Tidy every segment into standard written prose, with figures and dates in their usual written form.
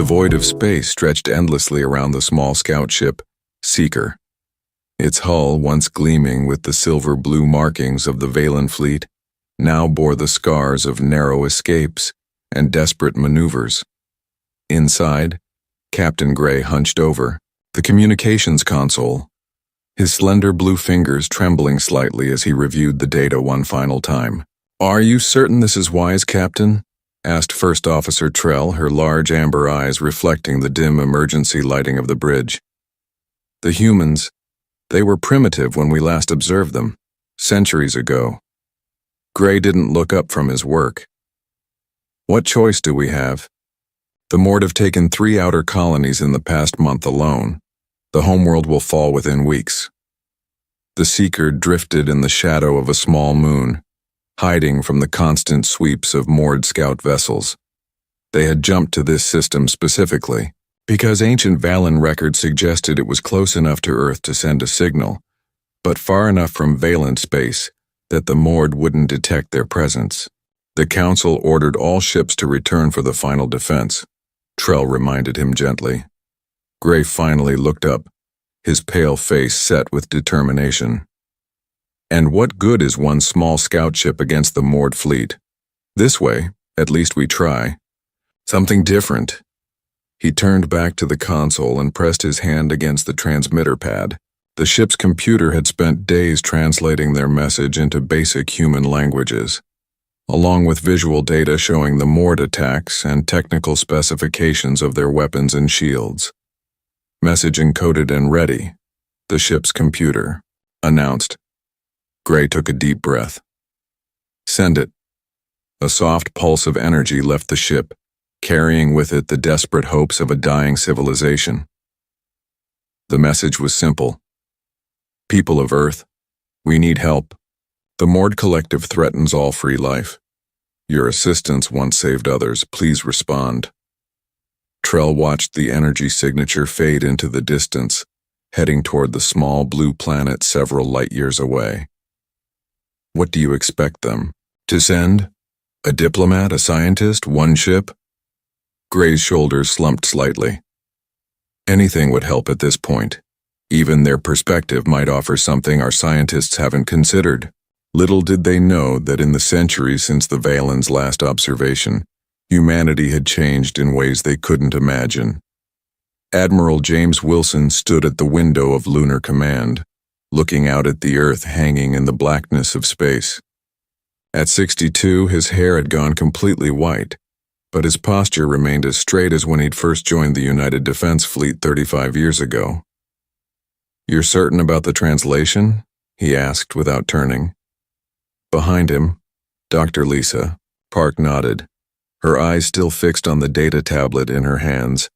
The void of space stretched endlessly around the small scout ship, Seeker. Its hull, once gleaming with the silver-blue markings of the Valen fleet, now bore the scars of narrow escapes and desperate maneuvers. Inside, Captain Gray hunched over the communications console, his slender blue fingers trembling slightly as he reviewed the data one final time. "Are you certain this is wise, Captain?" asked First Officer Trell, her large amber eyes reflecting the dim emergency lighting of the bridge. "The humans, they were primitive when we last observed them, centuries ago." Gray didn't look up from his work. "What choice do we have? The Mord have taken 3 outer colonies in the past month alone. The homeworld will fall within weeks." The Seeker drifted in the shadow of a small moon, hiding from the constant sweeps of moored scout vessels. They had jumped to this system specifically because ancient Valen records suggested it was close enough to Earth to send a signal, but far enough from Valen space that the Mord wouldn't detect their presence. The Council ordered all ships to return for the final defense, Trell reminded him gently. Gray finally looked up, his pale face set with determination. "And what good is one small scout ship against the moored fleet? This way, at least we try. Something different." He turned back to the console and pressed his hand against the transmitter pad. The ship's computer had spent days translating their message into basic human languages, along with visual data showing the moored attacks and technical specifications of their weapons and shields. "Message encoded and ready," the ship's computer announced. Gray took a deep breath. "Send it." A soft pulse of energy left the ship, carrying with it the desperate hopes of a dying civilization. The message was simple. "People of Earth, we need help. The Mord Collective threatens all free life. Your assistance once saved others. Please respond." Trell watched the energy signature fade into the distance, heading toward the small blue planet several light-years away. "What do you expect them to send? A diplomat, a scientist, one ship?" Gray's shoulders slumped slightly. "Anything would help at this point. Even their perspective might offer something our scientists haven't considered." Little did they know that in the centuries since the Valen's last observation, humanity had changed in ways they couldn't imagine. Admiral James Wilson stood at the window of Lunar Command, looking out at the Earth hanging in the blackness of space. At 62, his hair had gone completely white, but his posture remained as straight as when he'd first joined the United Defense Fleet 35 years ago. "You're certain about the translation?" he asked without turning. Behind him, Dr. Lisa, Park nodded, her eyes still fixed on the data tablet in her hands.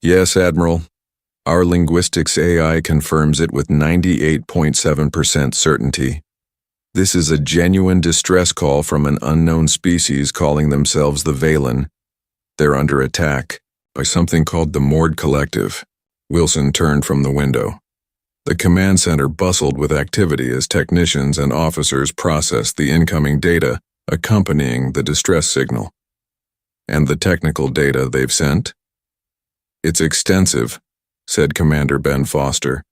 "Yes, Admiral. Our linguistics AI confirms it with 98.7% certainty. This is a genuine distress call from an unknown species calling themselves the Valen. They're under attack by something called the Mord Collective." Wilson turned from the window. The command center bustled with activity as technicians and officers processed the incoming data accompanying the distress signal. "And the technical data they've sent?" "It's extensive," said Commander Ben Foster,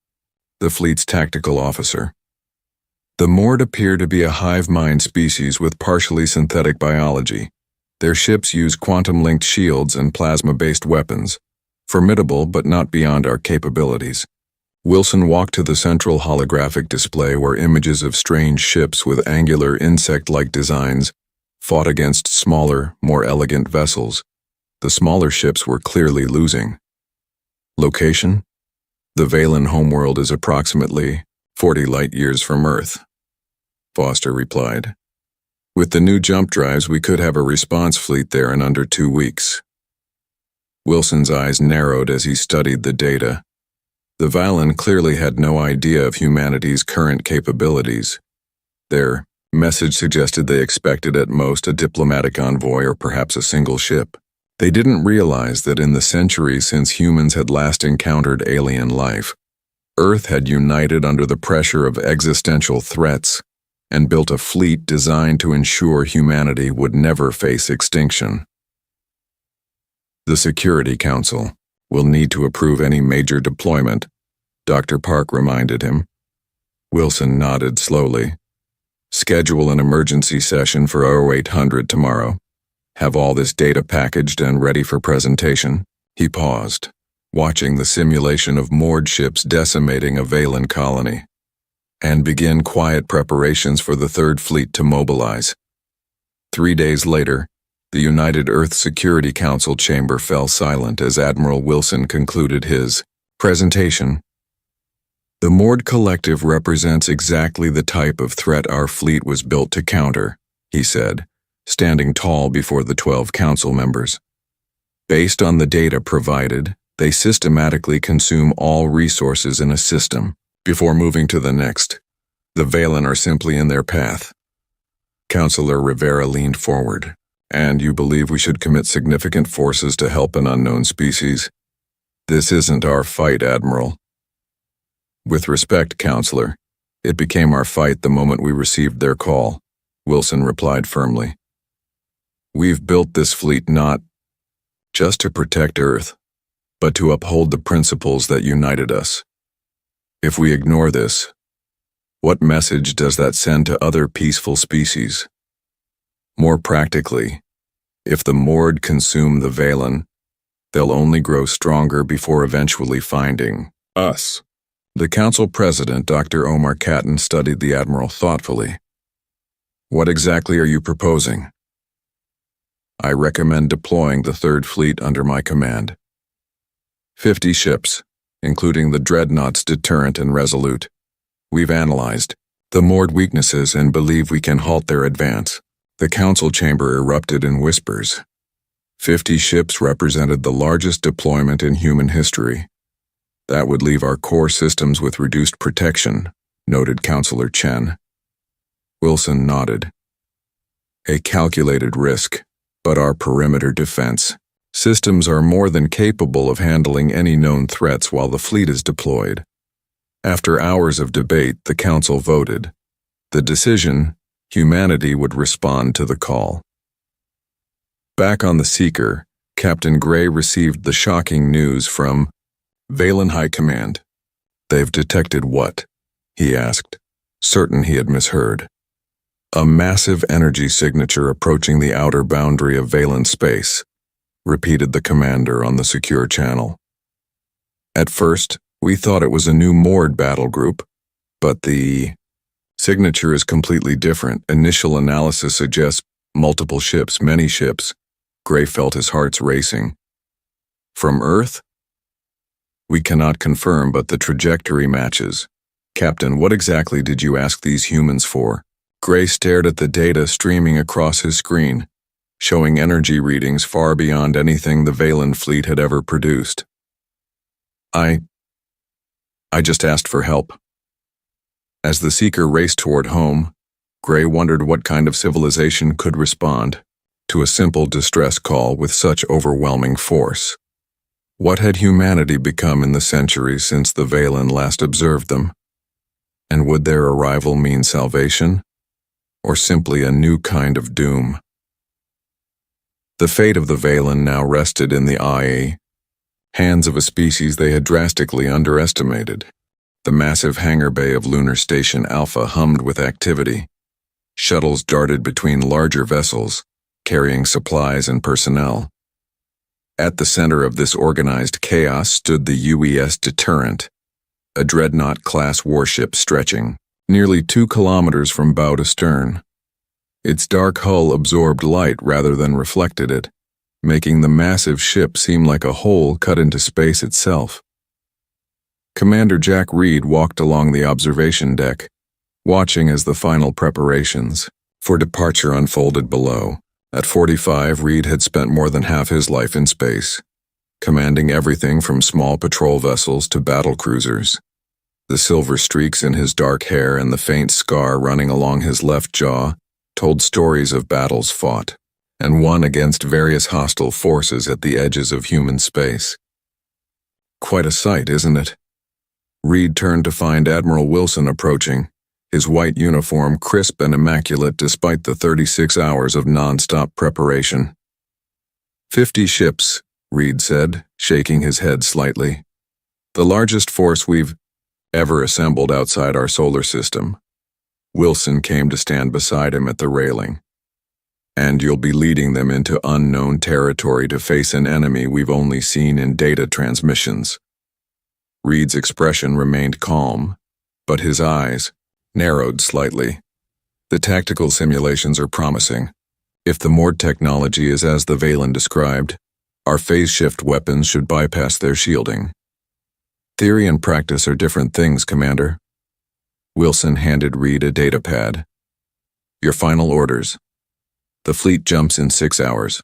the fleet's tactical officer. "The Mord appear to be a hive-mind species with partially synthetic biology. Their ships use quantum-linked shields and plasma-based weapons, formidable but not beyond our capabilities." Wilson walked to the central holographic display where images of strange ships with angular insect-like designs fought against smaller, more elegant vessels. The smaller ships were clearly losing. "Location? The Valen homeworld is approximately 40 light-years from Earth," Foster replied. "With the new jump drives, we could have a response fleet there in under 2 weeks." Wilson's eyes narrowed as he studied the data. The Valen clearly had no idea of humanity's current capabilities. Their message suggested they expected at most a diplomatic envoy or perhaps a single ship. They didn't realize that in the century since humans had last encountered alien life, Earth had united under the pressure of existential threats and built a fleet designed to ensure humanity would never face extinction. The Security Council will need to approve any major deployment, Dr. Park reminded him. Wilson nodded slowly. Schedule an emergency session for 0800 tomorrow. Have all this data packaged and ready for presentation. He paused, watching the simulation of moored ships decimating a Valen colony, and begin quiet preparations for the Third Fleet to mobilize. 3 days later, the United Earth Security Council chamber fell silent as Admiral Wilson concluded his presentation. The moored collective represents exactly the type of threat our fleet was built to counter, he said, standing tall before the 12 council members. Based on the data provided, they systematically consume all resources in a system before moving to the next. The Valen are simply in their path. Councillor Rivera leaned forward. And you believe we should commit significant forces to help an unknown species? This isn't our fight, Admiral. With respect, Counselor, it became our fight the moment we received their call, Wilson replied firmly. We've built this fleet not just to protect Earth, but to uphold the principles that united us. If we ignore this, what message does that send to other peaceful species? More practically, if the moored consume the Valen, they'll only grow stronger before eventually finding us. The Council President, Dr. Omar Catton, studied the Admiral thoughtfully. What exactly are you proposing? I recommend deploying the Third Fleet under my command. 50 ships, including the Dreadnoughts Deterrent and Resolute. We've analyzed the moored weaknesses and believe we can halt their advance. The council chamber erupted in whispers. 50 ships represented the largest deployment in human history. That would leave our core systems with reduced protection, noted Councillor Chen. Wilson nodded. A calculated risk, but our perimeter defense systems are more than capable of handling any known threats while the fleet is deployed. After hours of debate, the council voted. The decision: humanity would respond to the call. Back on the Seeker, Captain Gray received the shocking news from Valen High Command. They've detected what? He asked, certain he had misheard. A massive energy signature approaching the outer boundary of Valen space, repeated the commander on the secure channel. At first, we thought it was a new moored battle group, but the signature is completely different. Initial analysis suggests multiple ships, many ships. Gray felt his heart's racing. From Earth? We cannot confirm, but the trajectory matches. Captain, what exactly did you ask these humans for? Gray stared at the data streaming across his screen, showing energy readings far beyond anything the Valen fleet had ever produced. I just asked for help. As the Seeker raced toward home, Gray wondered what kind of civilization could respond to a simple distress call with such overwhelming force. What had humanity become in the centuries since the Valen last observed them? And would their arrival mean salvation, or simply a new kind of doom? The fate of the Valen now rested in the hands of a species they had drastically underestimated. The massive hangar bay of Lunar Station Alpha hummed with activity. Shuttles darted between larger vessels, carrying supplies and personnel. At the center of this organized chaos stood the UES Deterrent, a Dreadnought-class warship stretching nearly 2 kilometers from bow to stern. Its dark hull absorbed light rather than reflected it, making the massive ship seem like a hole cut into space itself. Commander Jack Reed walked along the observation deck, watching as the final preparations for departure unfolded below. At 45, Reed had spent more than half his life in space, commanding everything from small patrol vessels to battle cruisers. The silver streaks in his dark hair and the faint scar running along his left jaw told stories of battles fought and won against various hostile forces at the edges of human space. Quite a sight, isn't it? Reed turned to find Admiral Wilson approaching, his white uniform crisp and immaculate despite the 36 hours of non-stop preparation. 50 ships, Reed said, shaking his head slightly. The largest force we've ever assembled outside our solar system. Wilson came to stand beside him at the railing. And you'll be leading them into unknown territory to face an enemy we've only seen in data transmissions. Reed's expression remained calm, but his eyes narrowed slightly. The tactical simulations are promising. If the Mord technology is as the Valen described, our phase-shift weapons should bypass their shielding. Theory and practice are different things, Commander. Wilson handed Reed a datapad. Your final orders. The fleet jumps in 6 hours.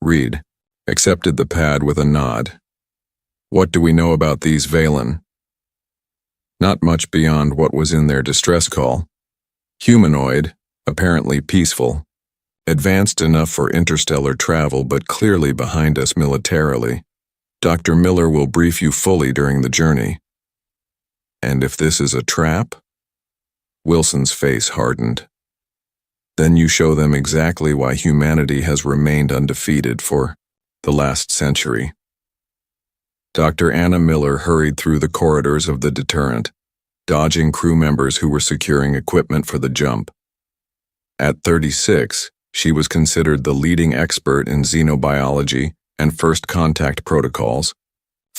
Reed accepted the pad with a nod. What do we know about these Valen? Not much beyond what was in their distress call. Humanoid, apparently peaceful. Advanced enough for interstellar travel but clearly behind us militarily. Dr. Miller will brief you fully during the journey. And if this is a trap? Wilson's face hardened. Then you show them exactly why humanity has remained undefeated for the last century. Dr. Anna Miller hurried through the corridors of the deterrent, dodging crew members who were securing equipment for the jump. At 36, she was considered the leading expert in xenobiology and first contact protocols,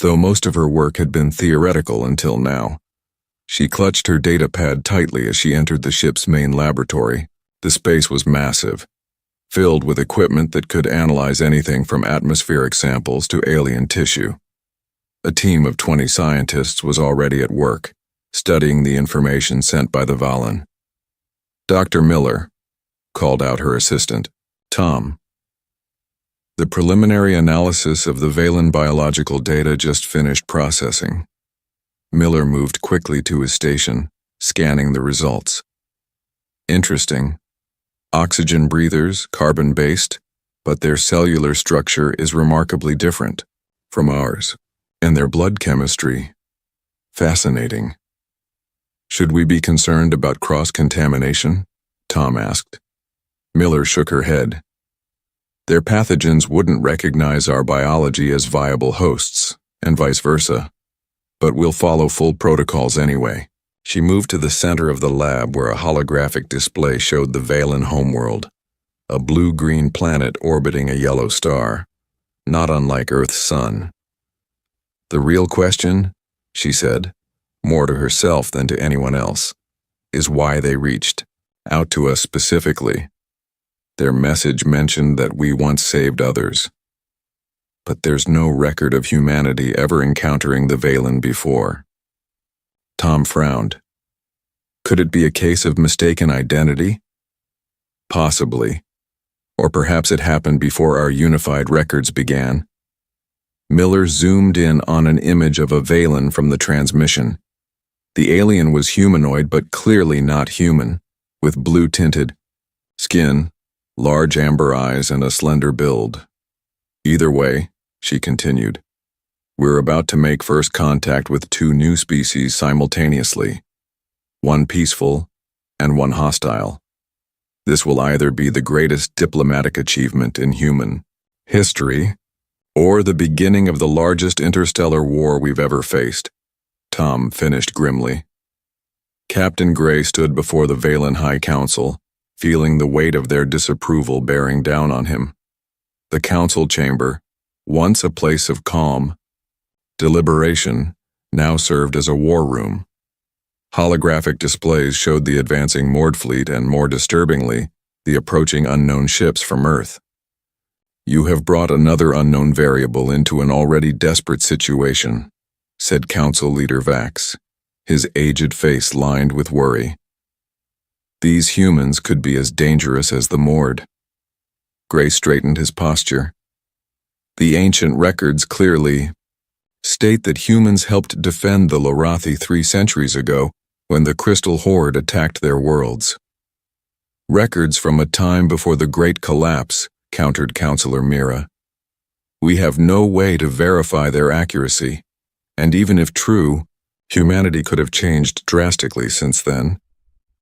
though most of her work had been theoretical until now. She clutched her datapad tightly as she entered the ship's main laboratory. The space was massive, filled with equipment that could analyze anything from atmospheric samples to alien tissue. A team of 20 scientists was already at work, studying the information sent by the Valen. Dr. Miller called out her assistant, Tom. The preliminary analysis of the Valen biological data just finished processing. Miller moved quickly to his station, scanning the results. Interesting. Oxygen breathers, carbon-based, but their cellular structure is remarkably different from ours, and their blood chemistry. Fascinating. Should we be concerned about cross-contamination? Tom asked. Miller shook her head. Their pathogens wouldn't recognize our biology as viable hosts, and vice versa. But we'll follow full protocols anyway. She moved to the center of the lab where a holographic display showed the Valen homeworld, a blue-green planet orbiting a yellow star, not unlike Earth's sun. The real question, she said, more to herself than to anyone else, is why they reached out to us specifically. Their message mentioned that we once saved others. But there's no record of humanity ever encountering the Valen before. Tom frowned. Could it be a case of mistaken identity? Possibly. Or perhaps it happened before our unified records began. Miller zoomed in on an image of a Valen from the transmission. The alien was humanoid but clearly not human, with blue-tinted skin, large amber eyes, and a slender build. Either way, she continued, we're about to make first contact with 2 new species simultaneously, one peaceful and one hostile. This will either be the greatest diplomatic achievement in human history or the beginning of the largest interstellar war we've ever faced, Tom finished grimly. Captain Gray stood before the Valen High Council, feeling the weight of their disapproval bearing down on him. The council chamber, once a place of calm deliberation, now served as a war room. Holographic displays showed the advancing Mord fleet and, more disturbingly, the approaching unknown ships from Earth. You have brought another unknown variable into an already desperate situation, said Council Leader Vax, his aged face lined with worry. These humans could be as dangerous as the Mord. Gray straightened his posture. The ancient records clearly state that humans helped defend the Lorathi 3 centuries ago when the Crystal Horde attacked their worlds. Records from a time before the Great Collapse, countered Counselor Mira. We have no way to verify their accuracy, and even if true, humanity could have changed drastically since then.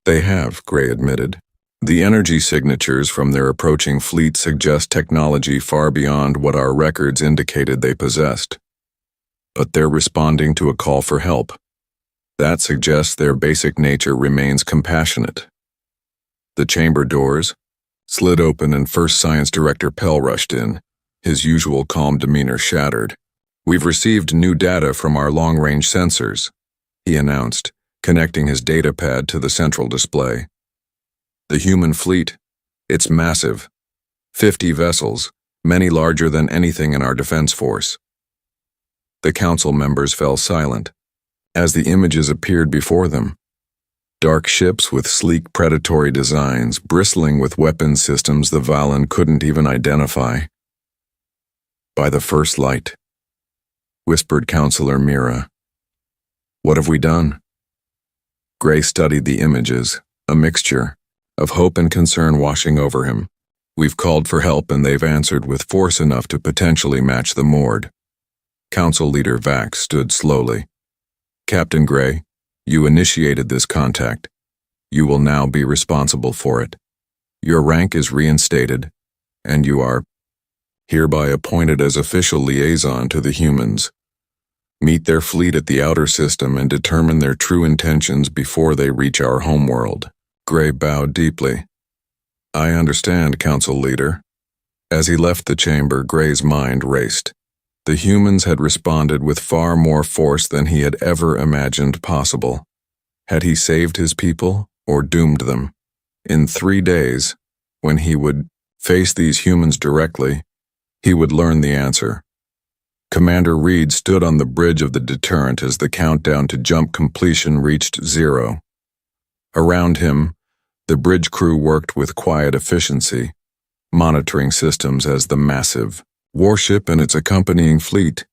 They have, Gray admitted. The energy signatures from their approaching fleet suggest technology far beyond what our records indicated they possessed. But they're responding to a call for help. That suggests their basic nature remains compassionate. The chamber doors slid open and First Science Director Pell rushed in, his usual calm demeanor shattered. "We've received new data from our long-range sensors," he announced, connecting his data pad to the central display. "The human fleet, it's massive. 50 vessels, many larger than anything in our defense force." The council members fell silent as the images appeared before them. Dark ships with sleek predatory designs, bristling with weapon systems the Valan couldn't even identify. "By the first light," whispered Counselor Mira. "What have we done?" Gray studied the images, a mixture of hope and concern washing over him. "We've called for help and they've answered with force enough to potentially match the Mord." Council Leader Vax stood slowly. "Captain Gray, you initiated this contact. You will now be responsible for it. Your rank is reinstated, and you are hereby appointed as official liaison to the humans. Meet their fleet at the outer system and determine their true intentions before they reach our homeworld." Gray bowed deeply. "I understand, Council Leader." As he left the chamber, Gray's mind raced. The humans had responded with far more force than he had ever imagined possible. Had he saved his people or doomed them? In 3 days, when he would face these humans directly, he would learn the answer. Commander Reed stood on the bridge of the deterrent as the countdown to jump completion reached 0. Around him, the bridge crew worked with quiet efficiency, monitoring systems as the massive warship and its accompanying fleet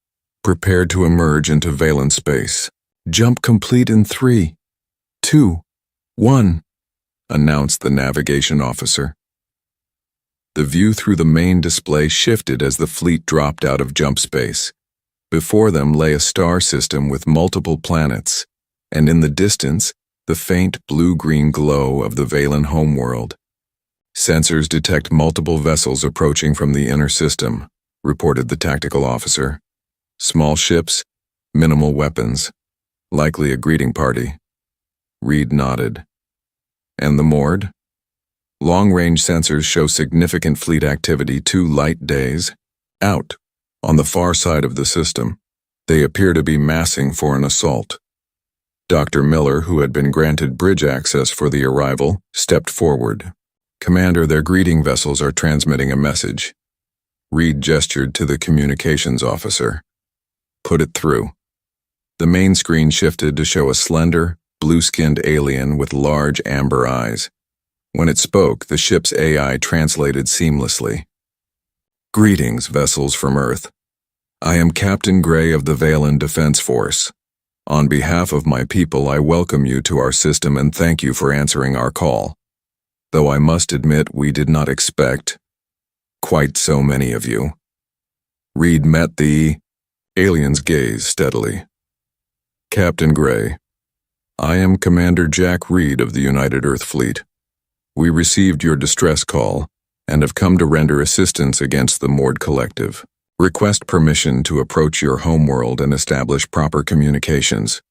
prepared to emerge into Valan space. "Jump complete in 3, 2, 1, announced the navigation officer. The view through the main display shifted as the fleet dropped out of jump space. Before them lay a star system with multiple planets, and in the distance, the faint blue-green glow of the Valan homeworld. "Sensors detect multiple vessels approaching from the inner system," reported the tactical officer. "Small ships, minimal weapons, likely a greeting party." Reed nodded. "And the Mord?" "Long-range sensors show significant fleet activity 2 light days out on the far side of the system. They appear to be massing for an assault." Dr. Miller, who had been granted bridge access for the arrival, stepped forward. "Commander, their greeting vessels are transmitting a message." Reed gestured to the communications officer. "Put it through." The main screen shifted to show a slender, blue-skinned alien with large amber eyes. When it spoke, the ship's AI translated seamlessly. "Greetings, vessels from Earth. I am Captain Gray of the Valan Defense Force. On behalf of my people, I welcome you to our system and thank you for answering our call. Though I must admit we did not expect quite so many of you." Reed met the alien's gaze steadily. "Captain Gray, I am Commander Jack Reed of the United Earth Fleet. We received your distress call and have come to render assistance against the Mord Collective. Request permission to approach your homeworld and establish proper communications."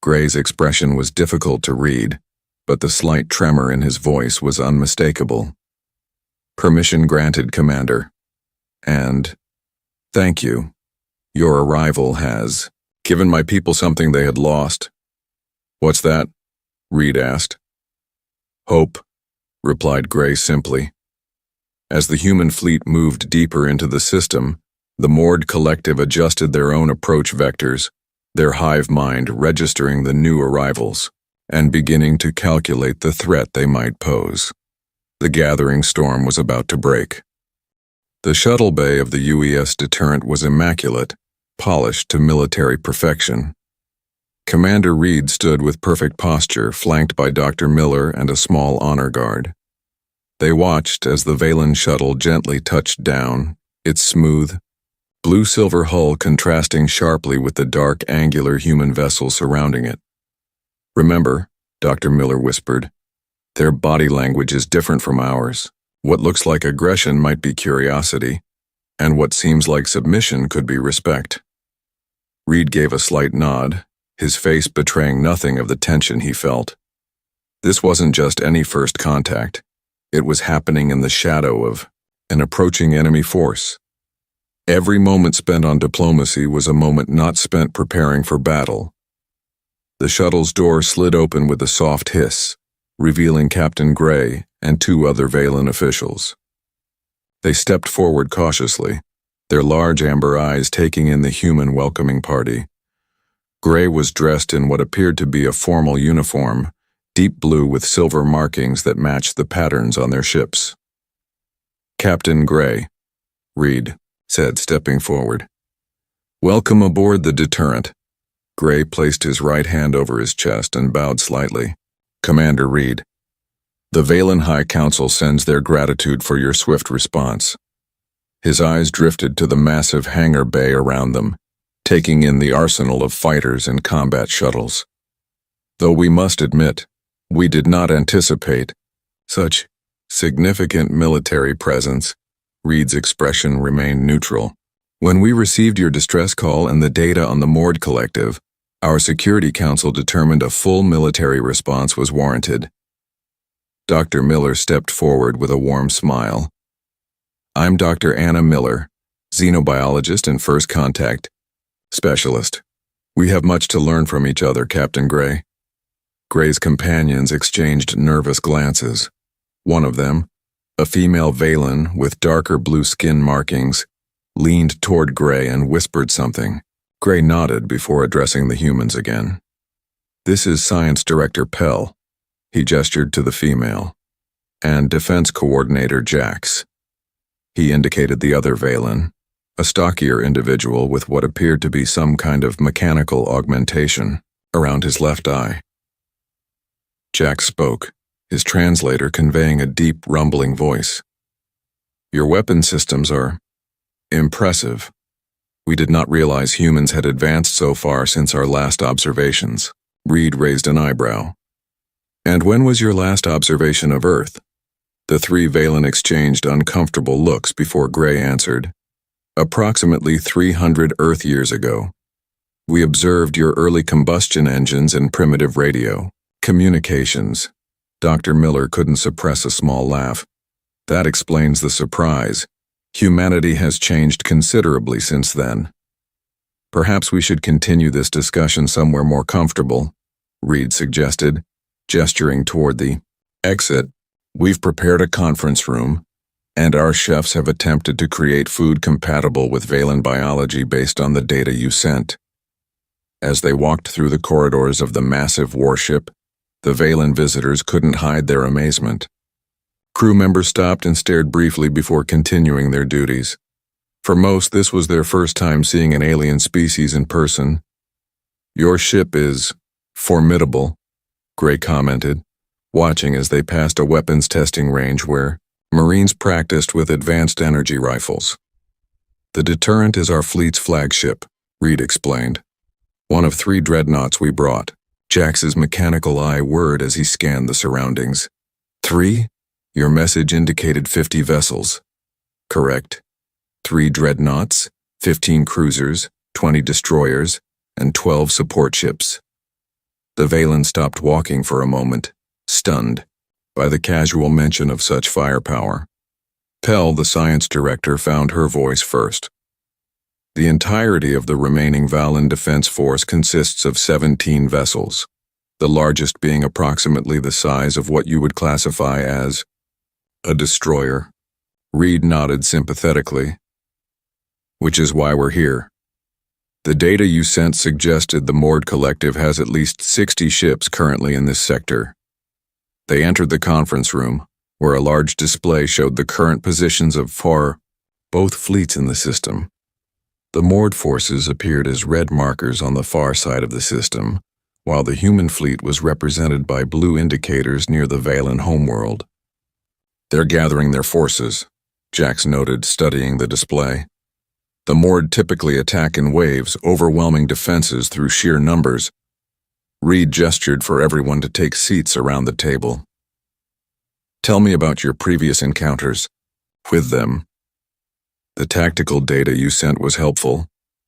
Gray's expression was difficult to read, but the slight tremor in his voice was unmistakable. "Permission granted, Commander. And thank you. Your arrival has given my people something they had lost." "What's that?" Reed asked. "Hope," replied Gray simply. As the human fleet moved deeper into the system, the Mord Collective adjusted their own approach vectors, their hive mind registering the new arrivals and beginning to calculate the threat they might pose. The gathering storm was about to break. The shuttle bay of the UES deterrent was immaculate, polished to military perfection. Commander Reed stood with perfect posture, flanked by Dr. Miller and a small honor guard. They watched as the Valan shuttle gently touched down, its smooth, blue-silver hull contrasting sharply with the dark, angular human vessel surrounding it. "Remember," Dr. Miller whispered, Their body language is different from ours. What looks like aggression might be curiosity, and what seems like submission could be respect. Reed gave a slight nod, his face betraying nothing of the tension he felt. This wasn't just any first contact. It was happening in the shadow of an approaching enemy force. Every moment spent on diplomacy was a moment not spent preparing for battle. The shuttle's door slid open with a soft hiss, revealing Captain Gray and two other Valen officials. They stepped forward cautiously, their large amber eyes taking in the human welcoming party. Gray was dressed in what appeared to be a formal uniform, deep blue with silver markings that matched the patterns on their ships. "Captain Gray," Reed said, stepping forward. "Welcome aboard the Deterrent." Gray placed his right hand over his chest and bowed slightly. "Commander Reed, the Valen High Council sends their gratitude for your swift response." His eyes drifted to the massive hangar bay around them, taking in the arsenal of fighters and combat shuttles. "Though we must admit, we did not anticipate such significant military presence." Reed's expression remained neutral. "When we received your distress call and the data on the Mord Collective, our Security Council determined a full military response was warranted." Dr. Miller stepped forward with a warm smile. "I'm Dr. Anna Miller, xenobiologist and first contact specialist. We have much to learn from each other, Captain Gray." Gray's companions exchanged nervous glances. One of them, a female Valen with darker blue skin markings, leaned toward Gray and whispered something. Gray nodded before addressing the humans again. "This is Science Director Pell," he gestured to the female, "and Defense Coordinator Jax." He indicated the other Valen, a stockier individual with what appeared to be some kind of mechanical augmentation around his left eye. Jax spoke, his translator conveying a deep, rumbling voice. "Your weapon systems are impressive. We did not realize humans had advanced so far since our last observations." Reed raised an eyebrow. "And when was your last observation of Earth?" The three Valen exchanged uncomfortable looks before Gray answered. "Approximately 300 Earth years ago. We observed your early combustion engines and primitive radio communications." Dr. Miller couldn't suppress a small laugh. "That explains the surprise. Humanity has changed considerably since then." "Perhaps we should continue this discussion somewhere more comfortable," Reed suggested, gesturing toward the exit. "We've prepared a conference room, and our chefs have attempted to create food compatible with Valen biology based on the data you sent." As they walked through the corridors of the massive warship, the Valen visitors couldn't hide their amazement. Crew members stopped and stared briefly before continuing their duties. For most, this was their first time seeing an alien species in person. "Your ship is formidable," Gray commented, watching as they passed a weapons testing range where Marines practiced with advanced energy rifles. "The Deterrent is our fleet's flagship," Reed explained. "One of 3 dreadnoughts we brought." Jax's mechanical eye whirred as he scanned the surroundings. 3? Your message indicated 50 vessels. Correct. 3 dreadnoughts, 15 cruisers, 20 destroyers, and 12 support ships. The Valen stopped walking for a moment, stunned by the casual mention of such firepower. Pell, the science director, found her voice first. The entirety of the remaining Valen Defense Force consists of 17 vessels, the largest being approximately the size of what you would classify as a destroyer. Reed nodded sympathetically. "Which is why we're here. The data you sent suggested the Mord Collective has at least 60 ships currently in this sector." They entered the conference room, where a large display showed the current positions of both fleets in the system. The Mord forces appeared as red markers on the far side of the system, while the human fleet was represented by blue indicators near the Valen homeworld. "They're gathering their forces," Jax noted, studying the display. "The Mord typically attack in waves, overwhelming defenses through sheer numbers." Reed gestured for everyone to take seats around the table. Tell me about your previous encounters with them. The tactical data you sent was helpful,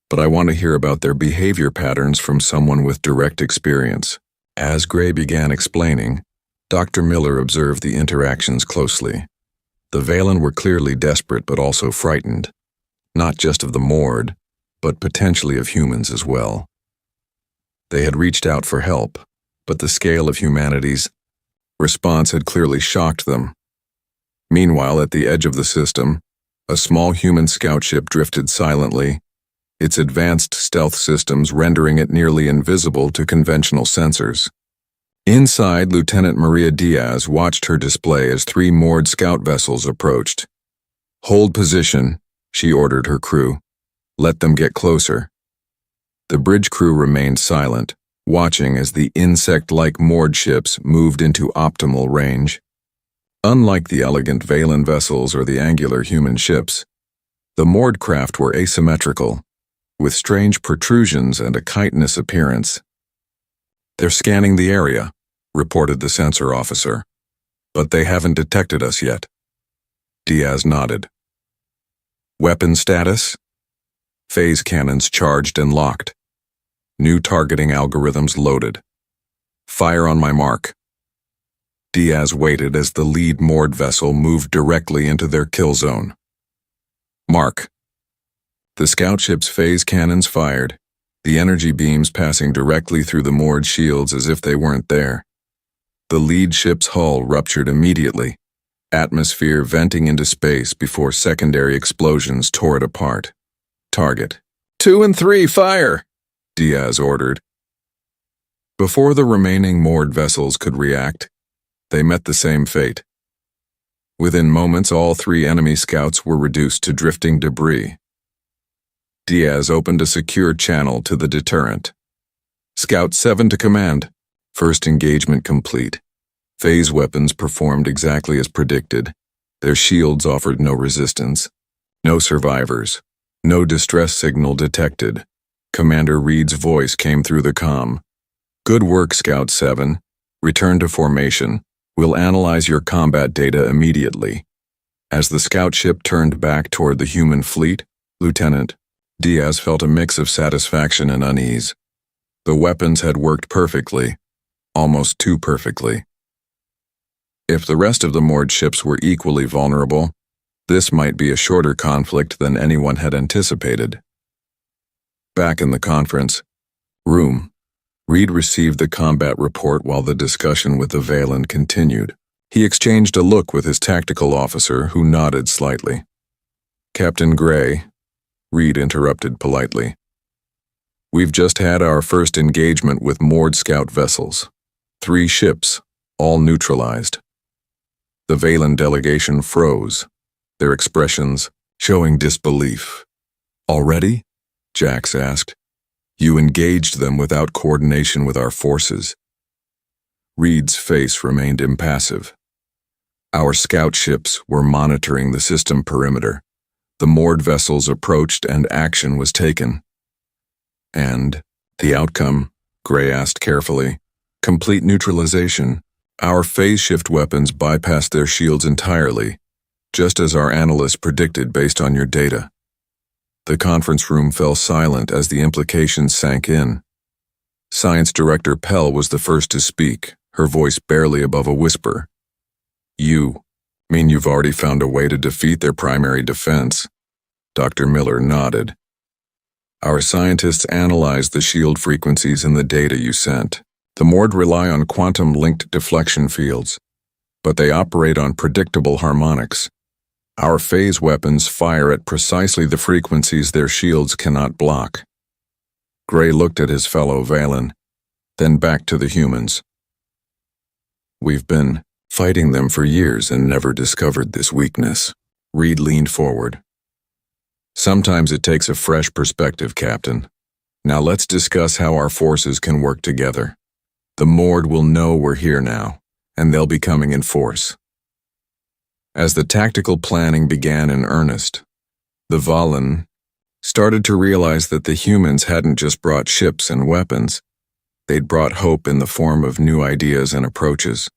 but I want to hear about their behavior patterns from someone with direct experience. As Gray began explaining, Dr. Miller observed the interactions closely. The Valen were clearly desperate but also frightened, not just of the Mord, but potentially of humans as well. They had reached out for help, but the scale of humanity's response had clearly shocked them. Meanwhile, at the edge of the system, a small human scout ship drifted silently, its advanced stealth systems rendering it nearly invisible to conventional sensors. Inside, Lieutenant Maria Diaz watched her display as 3 moored scout vessels approached. "Hold position," she ordered her crew. "Let them get closer." The bridge crew remained silent, watching as the insect-like moored ships moved into optimal range. Unlike the elegant Valen vessels or the angular human ships, the moored craft were asymmetrical, with strange protrusions and a chitinous appearance. "They're scanning the area," reported the sensor officer, "but they haven't detected us yet." Diaz nodded. "Weapon status?" "Phase cannons charged and locked. New targeting algorithms loaded. Fire on my mark." Diaz waited as the lead moored vessel moved directly into their kill zone. "Mark." The scout ship's phase cannons fired, the energy beams passing directly through the moored shields as if they weren't there. The lead ship's hull ruptured immediately, atmosphere venting into space before secondary explosions tore it apart. "Target. 2 and 3, fire!" Diaz ordered. Before the remaining moored vessels could react, they met the same fate. Within moments, all 3 enemy scouts were reduced to drifting debris. Diaz opened a secure channel to the deterrent. "Scout 7 to command. First engagement complete. Phase weapons performed exactly as predicted. Their shields offered no resistance. No survivors. No distress signal detected." Commander Reed's voice came through the comm. "Good work, Scout 7. Return to formation. We'll analyze your combat data immediately." As the scout ship turned back toward the human fleet, Lieutenant Diaz felt a mix of satisfaction and unease. The weapons had worked perfectly, almost too perfectly. If the rest of the moored ships were equally vulnerable, this might be a shorter conflict than anyone had anticipated. Back in the conference room, Reed received the combat report while the discussion with the Valen continued. He exchanged a look with his tactical officer, who nodded slightly. "Captain Gray," Reed interrupted politely. "We've just had our first engagement with moored scout vessels. 3 ships, all neutralized." The Valen delegation froze, their expressions showing disbelief. "Already?" Jax asked. "You engaged them without coordination with our forces." Reed's face remained impassive. "Our scout ships were monitoring the system perimeter. The moored vessels approached and action was taken." "And the outcome?" Gray asked carefully. "Complete neutralization. Our phase shift weapons bypassed their shields entirely, just as our analysts predicted based on your data." The conference room fell silent as the implications sank in. Science Director Pell was the first to speak, her voice barely above a whisper. "You mean you've already found a way to defeat their primary defense?" Dr. Miller nodded. "Our scientists analyzed the shield frequencies in the data you sent. The Mord rely on quantum-linked deflection fields, but they operate on predictable harmonics. Our phase weapons fire at precisely the frequencies their shields cannot block." Gray looked at his fellow Valen, then back to the humans. "We've been fighting them for years and never discovered this weakness." Reed leaned forward. "Sometimes it takes a fresh perspective, Captain. Now let's discuss how our forces can work together. The Mord will know we're here now, and they'll be coming in force." As the tactical planning began in earnest, the Valen started to realize that the humans hadn't just brought ships and weapons, they'd brought hope in the form of new ideas and approaches.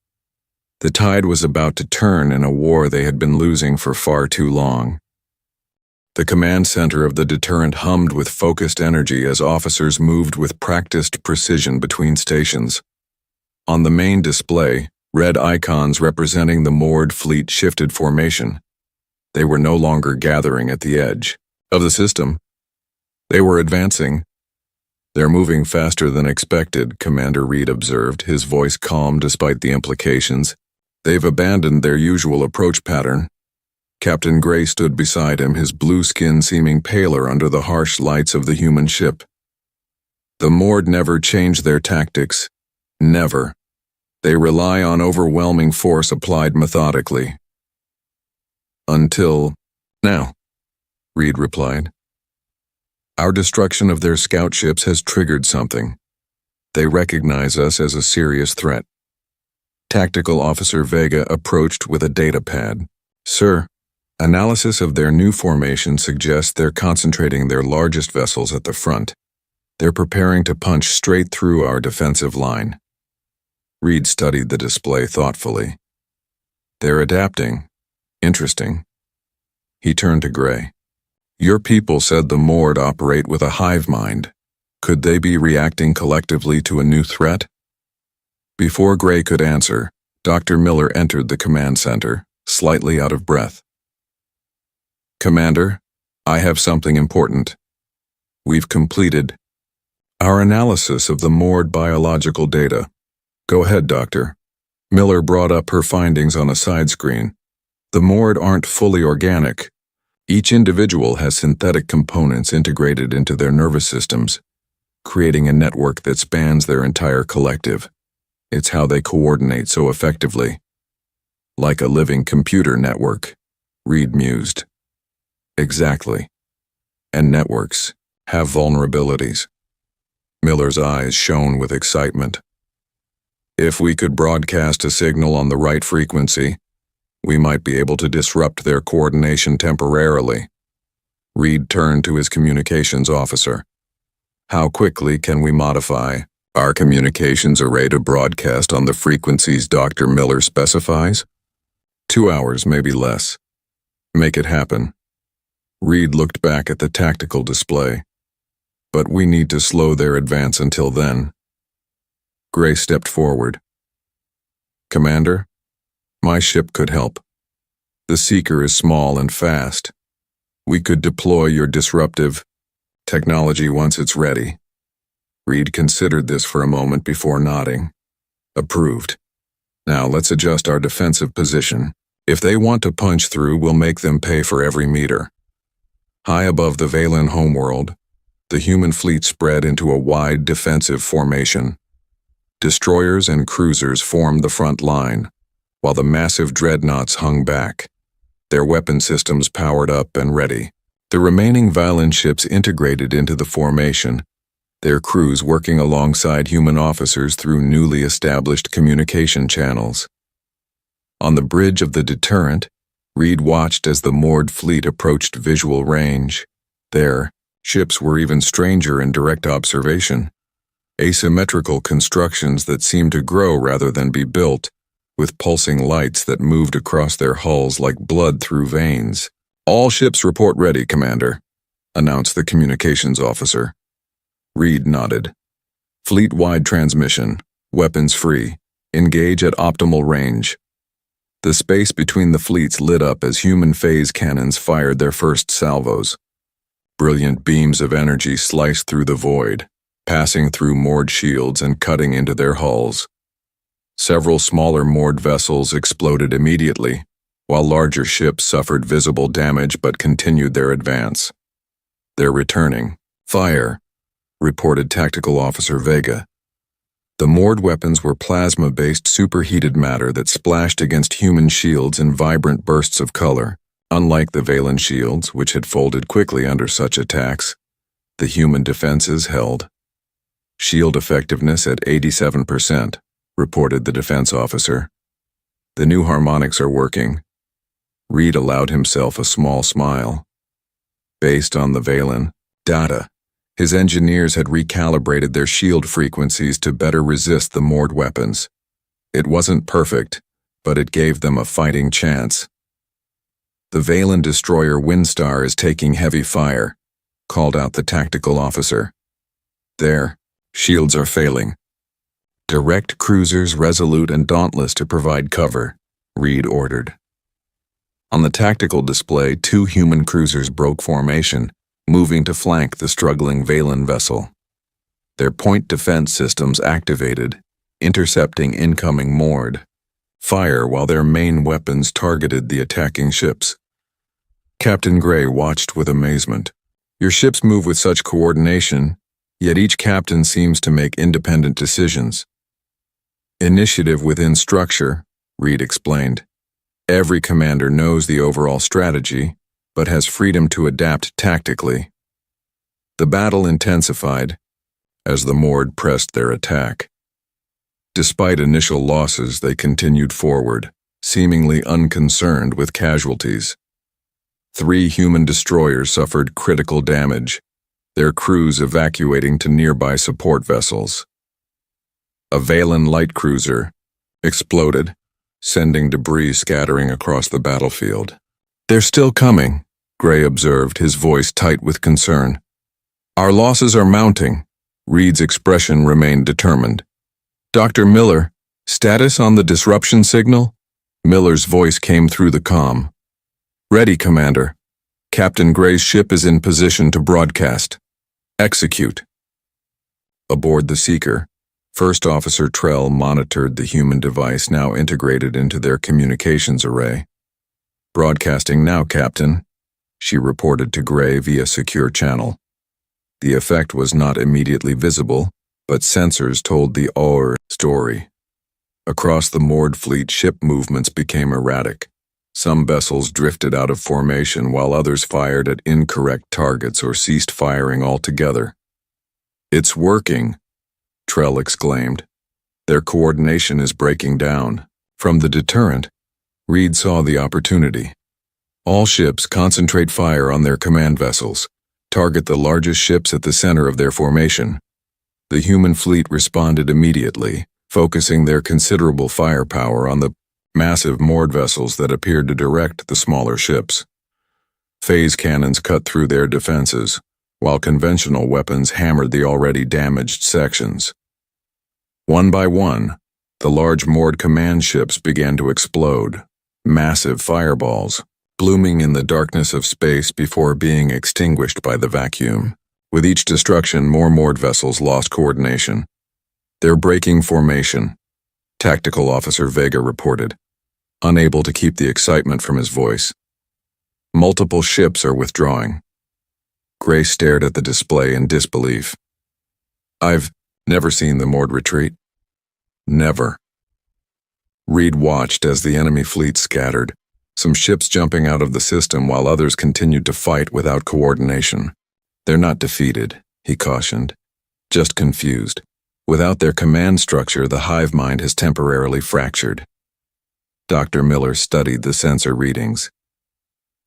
The tide was about to turn in a war they had been losing for far too long. The command center of the deterrent hummed with focused energy as officers moved with practiced precision between stations. On the main display, red icons representing the moored fleet shifted formation. They were no longer gathering at the edge of the system. They were advancing. "They're moving faster than expected," Commander Reed observed, his voice calm despite the implications. "They've abandoned their usual approach pattern." Captain Gray stood beside him, his blue skin seeming paler under the harsh lights of the human ship. "The moored never change their tactics. Never. They rely on overwhelming force applied methodically." "Until now," Reed replied. "Our destruction of their scout ships has triggered something. They recognize us as a serious threat." Tactical Officer Vega approached with a data pad. "Sir, analysis of their new formation suggests they're concentrating their largest vessels at the front. They're preparing to punch straight through our defensive line." Reed studied the display thoughtfully. "They're adapting. Interesting." He turned to Gray. "Your people said the moored operate with a hive mind. Could they be reacting collectively to a new threat?" Before Gray could answer, Dr. Miller entered the command center, slightly out of breath. "Commander, I have something important. We've completed our analysis of the moored biological data." "Go ahead, Doctor." Miller brought up her findings on a side screen. "The moored aren't fully organic. Each individual has synthetic components integrated into their nervous systems, creating a network that spans their entire collective. It's how they coordinate so effectively. Like a living computer network," Reed mused. "Exactly. And networks have vulnerabilities." Miller's eyes shone with excitement. "If we could broadcast a signal on the right frequency, we might be able to disrupt their coordination temporarily." Reed turned to his communications officer. "How quickly can we modify our communications array to broadcast on the frequencies Dr. Miller specifies?" 2 hours, maybe less. Make it happen." Reed looked back at the tactical display. "But we need to slow their advance until then." Gray stepped forward. "Commander, my ship could help. The Seeker is small and fast. We could deploy your disruptive technology once it's ready." Reed considered this for a moment before nodding. "Approved. Now let's adjust our defensive position. If they want to punch through, we'll make them pay for every meter." High above the Valen homeworld, the human fleet spread into a wide defensive formation. Destroyers and cruisers formed the front line, while the massive dreadnoughts hung back, their weapon systems powered up and ready. The remaining Valen ships integrated into the formation, their crews working alongside human officers through newly established communication channels. On the bridge of the deterrent, Reed watched as the moored fleet approached visual range. Their ships were even stranger in direct observation. Asymmetrical constructions that seemed to grow rather than be built, with pulsing lights that moved across their hulls like blood through veins. "All ships report ready, Commander," announced the communications officer. Reed nodded. "Fleet-wide transmission, weapons free, engage at optimal range." The space between the fleets lit up as human phase cannons fired their first salvos. Brilliant beams of energy sliced through the void, passing through moored shields and cutting into their hulls. Several smaller moored vessels exploded immediately, while larger ships suffered visible damage but continued their advance. "They're returning. Fire," reported Tactical Officer Vega. The moored weapons were plasma-based superheated matter that splashed against human shields in vibrant bursts of color. Unlike the Valen shields, which had folded quickly under such attacks, the human defenses held. "Shield effectiveness at 87%, reported the defense officer. "The new harmonics are working." Reed allowed himself a small smile. Based on the Valen data, his engineers had recalibrated their shield frequencies to better resist the moored weapons. It wasn't perfect, but it gave them a fighting chance. "The Valen destroyer Windstar is taking heavy fire," called out the tactical officer. "Their shields are failing. Direct cruisers Resolute and Dauntless to provide cover," Reed ordered. On the tactical display, 2 human cruisers broke formation, moving to flank the struggling Valen vessel. Their point defense systems activated, intercepting incoming moored fire while their main weapons targeted the attacking ships. Captain Gray watched with amazement. "Your ships move with such coordination, yet each captain seems to make independent decisions." "Initiative within structure," Reed explained. "Every commander knows the overall strategy, but has freedom to adapt tactically." The battle intensified as the moored pressed their attack. Despite initial losses, they continued forward, seemingly unconcerned with casualties. 3 human destroyers suffered critical damage, their crews evacuating to nearby support vessels. A Valen light cruiser exploded, sending debris scattering across the battlefield. "They're still coming," Gray observed, his voice tight with concern. "Our losses are mounting." Reed's expression remained determined. "Dr. Miller, status on the disruption signal?" Miller's voice came through the comm. "Ready, Commander. Captain Gray's ship is in position to broadcast. Execute." Aboard the Seeker, First Officer Trell monitored the human device now integrated into their communications array. "Broadcasting now, Captain," she reported to Gray via secure channel. The effect was not immediately visible, but sensors told the story. Across the moored fleet, ship movements became erratic. Some vessels drifted out of formation while others fired at incorrect targets or ceased firing altogether. "It's working," Trell exclaimed. "Their coordination is breaking down." From the deterrent, Reed saw the opportunity. "All ships concentrate fire on their command vessels. Target the largest ships at the center of their formation." The human fleet responded immediately, focusing their considerable firepower on the massive moored vessels that appeared to direct the smaller ships. Phase cannons cut through their defenses, while conventional weapons hammered the already damaged sections. One by one, the large moored command ships began to explode, massive fireballs, blooming in the darkness of space before being extinguished by the vacuum. With each destruction, more moored vessels lost coordination. "They're breaking formation," Tactical Officer Vega reported, unable to keep the excitement from his voice. "Multiple ships are withdrawing." Gray stared at the display in disbelief. "I've never seen the moored retreat." "Never." Reed watched as the enemy fleet scattered, some ships jumping out of the system while others continued to fight without coordination. "They're not defeated," he cautioned, "just confused. Without their command structure, the hive mind has temporarily fractured." Dr. Miller studied the sensor readings.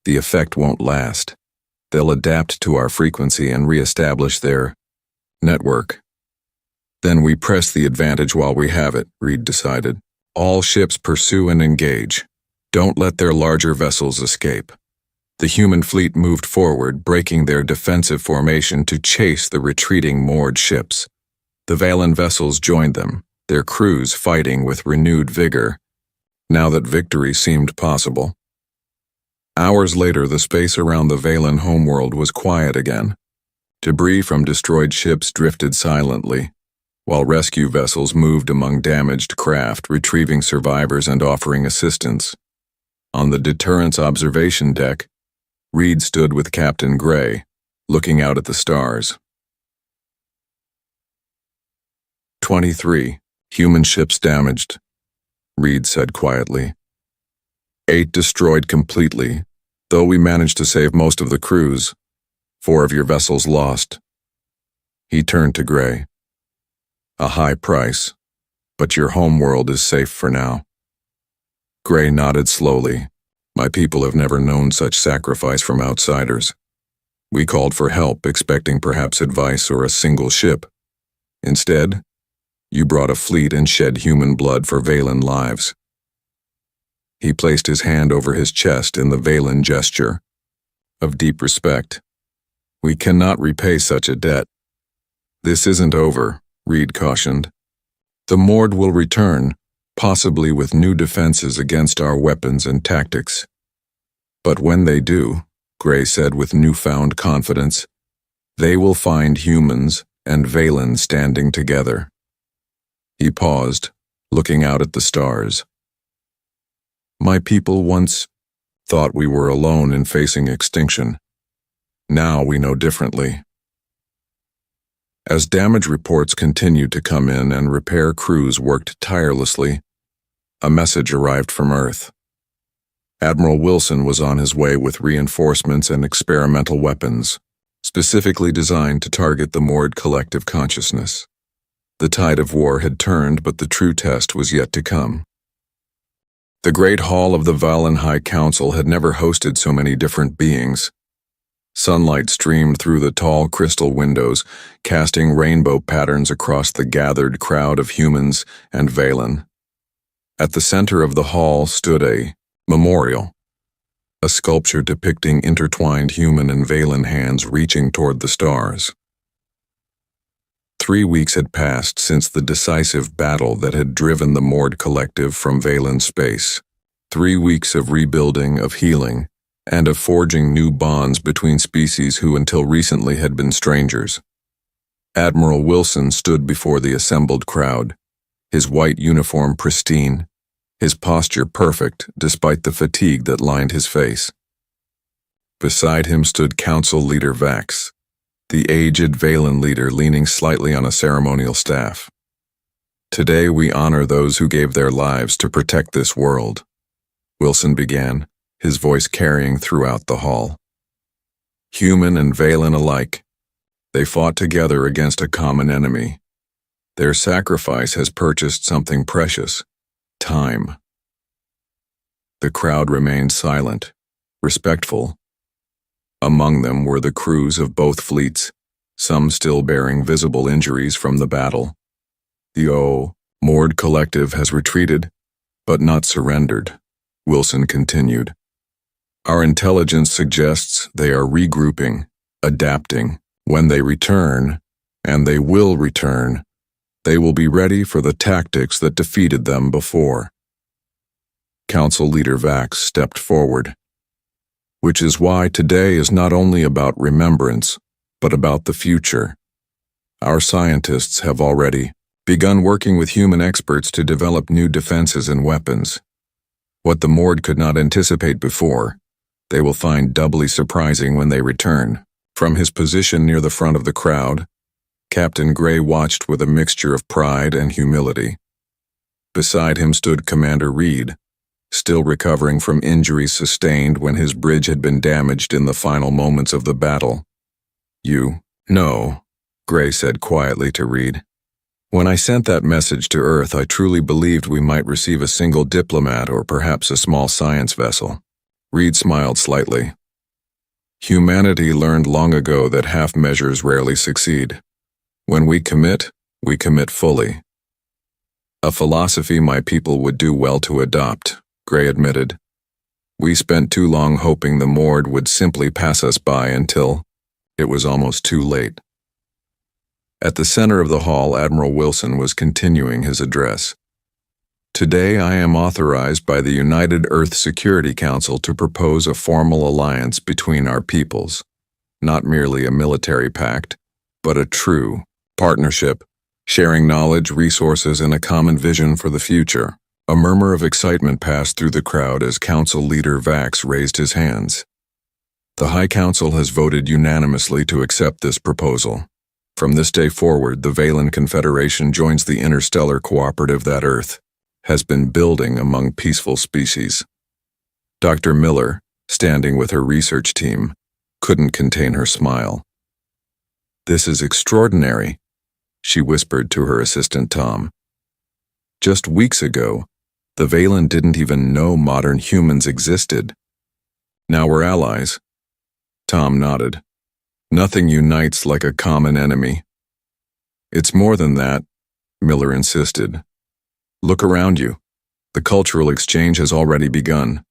"The effect won't last. They'll adapt to our frequency and reestablish their network. Then we press the advantage while we have it," Reed decided. "All ships pursue and engage. Don't let their larger vessels escape." The human fleet moved forward, breaking their defensive formation to chase the retreating moored ships. The Valen vessels joined them, their crews fighting with renewed vigor, now that victory seemed possible. Hours later, the space around the Valen homeworld was quiet again. Debris from destroyed ships drifted silently, while rescue vessels moved among damaged craft, retrieving survivors and offering assistance. On the deterrence observation deck, Reed stood with Captain Gray, looking out at the stars. 23 human ships damaged, Reed said quietly. 8 destroyed completely, though we managed to save most of the crews. 4 of your vessels lost. He turned to Gray. A high price, but your homeworld is safe for now. Gray nodded slowly. My people have never known such sacrifice from outsiders. We called for help, expecting perhaps advice or a single ship. Instead, you brought a fleet and shed human blood for Valen lives. He placed his hand over his chest in the Valen gesture of deep respect. "We cannot repay such a debt." "This isn't over," Reed cautioned. "The Mord will return, possibly with new defenses against our weapons and tactics. But when they do," Gray said with newfound confidence, "they will find humans and Valen standing together." He paused, looking out at the stars. "My people once thought we were alone in facing extinction. Now we know differently." As damage reports continued to come in and repair crews worked tirelessly, a message arrived from Earth. Admiral Wilson was on his way with reinforcements and experimental weapons, specifically designed to target the Mord collective consciousness. The tide of war had turned, but the true test was yet to come. The Great Hall of the Valen High Council had never hosted so many different beings. Sunlight streamed through the tall crystal windows, casting rainbow patterns across the gathered crowd of humans and Valen. At the center of the hall stood a memorial, a sculpture depicting intertwined human and Valen hands reaching toward the stars. 3 weeks had passed since the decisive battle that had driven the Mord collective from Valen space. 3 weeks of rebuilding, of healing, and of forging new bonds between species who until recently had been strangers. Admiral Wilson stood before the assembled crowd, his white uniform pristine, his posture perfect despite the fatigue that lined his face. Beside him stood Council Leader Vax, the aged Valen leader leaning slightly on a ceremonial staff. "Today we honor those who gave their lives to protect this world," Wilson began, his voice carrying throughout the hall. "Human and Valen alike, they fought together against a common enemy. Their sacrifice has purchased something precious: time." The crowd remained silent, respectful. Among them were the crews of both fleets, some still bearing visible injuries from the battle. "The Mord collective has retreated, but not surrendered," Wilson continued. "Our intelligence suggests they are regrouping, adapting. When they return, and they will return, they will be ready for the tactics that defeated them before." Council Leader Vax stepped forward. "Which is why today is not only about remembrance, but about the future. Our scientists have already begun working with human experts to develop new defenses and weapons. What the Mord could not anticipate before, they will find doubly surprising when they return." From his position near the front of the crowd, Captain Gray watched with a mixture of pride and humility. Beside him stood Commander Reed, still recovering from injuries sustained when his bridge had been damaged in the final moments of the battle. "You know," Gray said quietly to Reed, "when I sent that message to Earth, I truly believed we might receive a single diplomat or perhaps a small science vessel." Reed smiled slightly. "Humanity learned long ago that half measures rarely succeed. When we commit fully." "A philosophy my people would do well to adopt," Gray admitted. "We spent too long hoping the Mord would simply pass us by until it was almost too late." At the center of the hall, Admiral Wilson was continuing his address. "Today I am authorized by the United Earth Security Council to propose a formal alliance between our peoples. Not merely a military pact, but a true partnership, sharing knowledge, resources, and a common vision for the future." A murmur of excitement passed through the crowd as Council Leader Vax raised his hands. "The High Council has voted unanimously to accept this proposal. From this day forward, the Valen Confederation joins the interstellar cooperative that Earth has been building among peaceful species." Dr. Miller, standing with her research team, couldn't contain her smile. "This is extraordinary," she whispered to her assistant Tom. "Just weeks ago, the Valen didn't even know modern humans existed. Now we're allies." Tom nodded. "Nothing unites like a common enemy." "It's more than that," Miller insisted. "Look around you. The cultural exchange has already begun.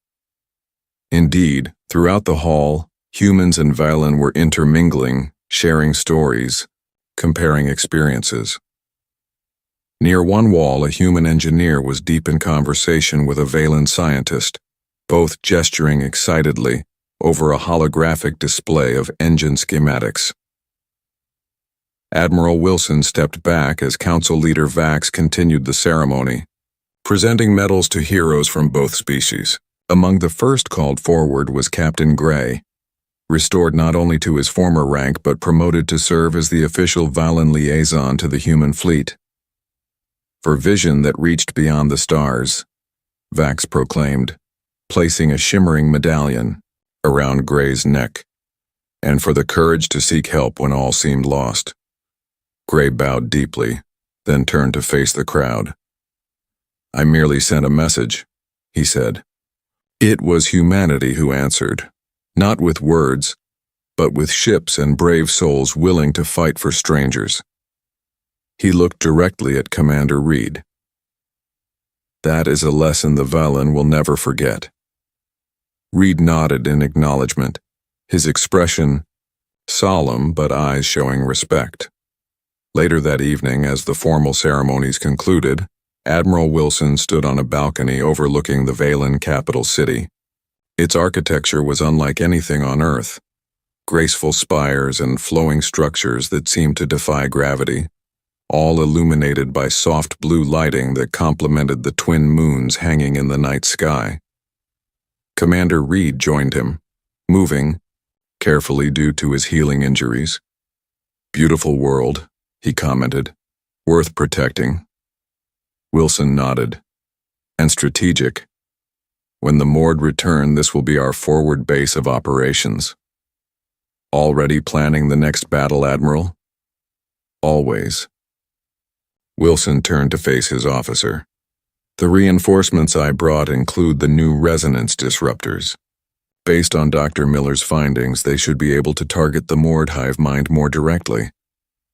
Indeed, throughout the hall, humans and Valen were intermingling, sharing stories, comparing experiences. Near one wall, a human engineer was deep in conversation with a Valen scientist, both gesturing excitedly over a holographic display of engine schematics. Admiral Wilson stepped back as Council Leader Vax continued the ceremony, presenting medals to heroes from both species. Among the first called forward was Captain Gray, restored not only to his former rank but promoted to serve as the official Valen liaison to the human fleet. For vision that reached beyond the stars, Vax proclaimed, placing a shimmering medallion around Gray's neck, and for the courage to seek help when all seemed lost. Gray bowed deeply, then turned to face the crowd. "I merely sent a message," he said. It was humanity who answered, not with words, but with ships and brave souls willing to fight for strangers. He looked directly at Commander Reed. "That is a lesson the Valen will never forget." Reed nodded in acknowledgement, his expression solemn but eyes showing respect. Later that evening, as the formal ceremonies concluded, Admiral Wilson stood on a balcony overlooking the Valen capital city. Its architecture was unlike anything on Earth. Graceful spires and flowing structures that seemed to defy gravity, all illuminated by soft blue lighting that complemented the twin moons hanging in the night sky. Commander Reed joined him, moving, carefully due to his healing injuries. "Beautiful world," he commented. "Worth protecting." Wilson nodded. "And strategic. When the Mord return, this will be our forward base of operations." "Already planning the next battle, Admiral?" "Always." Wilson turned to face his officer. "The reinforcements I brought include the new resonance disruptors. Based on Dr. Miller's findings, they should be able to target the Mord hive mind more directly,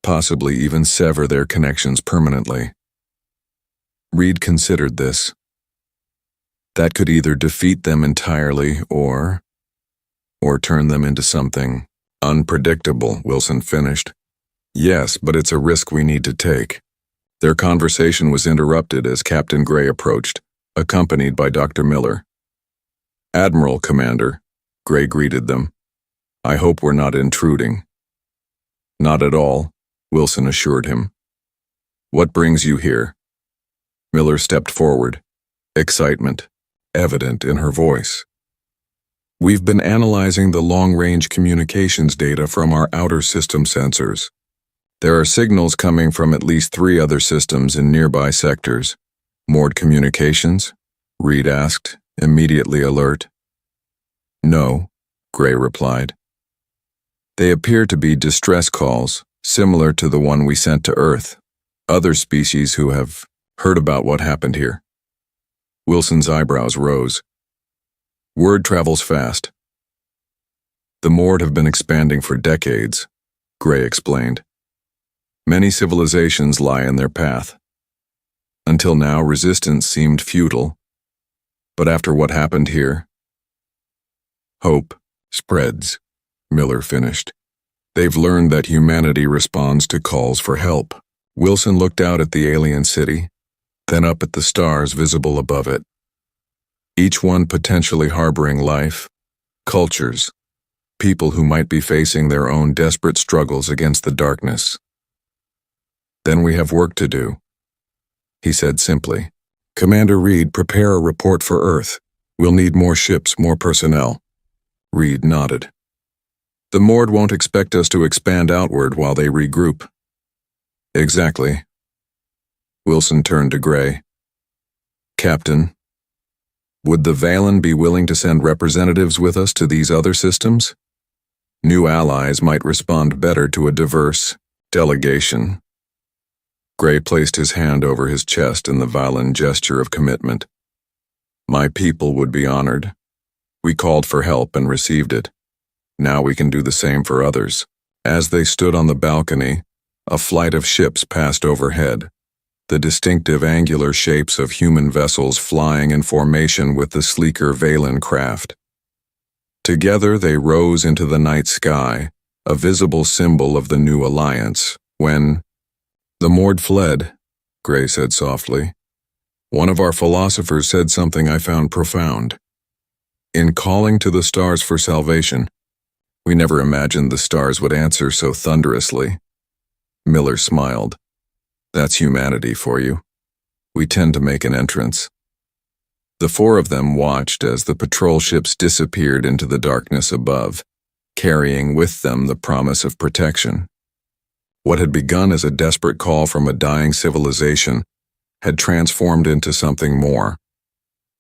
possibly even sever their connections permanently." Reed considered this. "That could either defeat them entirely or turn them into something unpredictable," Wilson finished. "Yes, but it's a risk we need to take." Their conversation was interrupted as Captain Gray approached, accompanied by Dr. Miller. "Admiral, Commander," Gray greeted them. "I hope we're not intruding." "Not at all," Wilson assured him. "What brings you here?" Miller stepped forward, excitement evident in her voice. "We've been analyzing the long-range communications data from our outer system sensors. There are signals coming from at least 3 other systems in nearby sectors." "Mord communications?" Reed asked, immediately alert. "No," Gray replied. "They appear to be distress calls, similar to the one we sent to Earth. Other species who have heard about what happened here." Wilson's eyebrows rose. "Word travels fast." "The Mord have been expanding for decades," Gray explained. "Many civilizations lie in their path. Until now, resistance seemed futile. But after what happened here, hope spreads," Miller finished. "They've learned that humanity responds to calls for help." Wilson looked out at the alien city, then up at the stars visible above it. Each one potentially harboring life, cultures, people who might be facing their own desperate struggles against the darkness. "Then we have work to do," he said simply. "Commander Reed, prepare a report for Earth. We'll need more ships, more personnel." Reed nodded. "The Mord won't expect us to expand outward while they regroup." "Exactly." Wilson turned to Gray. "Captain, would the Valen be willing to send representatives with us to these other systems? New allies might respond better to a diverse delegation." Gray placed his hand over his chest in the Valen gesture of commitment. "My people would be honored. We called for help and received it. Now we can do the same for others." As they stood on the balcony, a flight of ships passed overhead, the distinctive angular shapes of human vessels flying in formation with the sleeker Valen craft. Together they rose into the night sky, a visible symbol of the new alliance, when the Mord fled, Gray said softly. One of our philosophers said something I found profound. In calling to the stars for salvation, we never imagined the stars would answer so thunderously. Miller smiled. That's humanity for you. We tend to make an entrance. The four of them watched as the patrol ships disappeared into the darkness above, carrying with them the promise of protection. What had begun as a desperate call from a dying civilization had transformed into something more,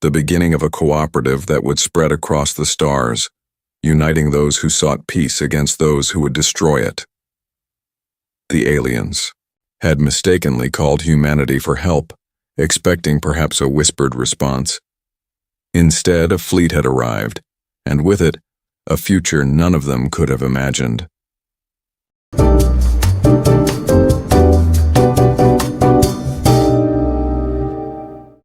the beginning of a cooperative that would spread across the stars, uniting those who sought peace against those who would destroy it. The aliens had mistakenly called humanity for help, expecting perhaps a whispered response. Instead, a fleet had arrived, and with it, a future none of them could have imagined.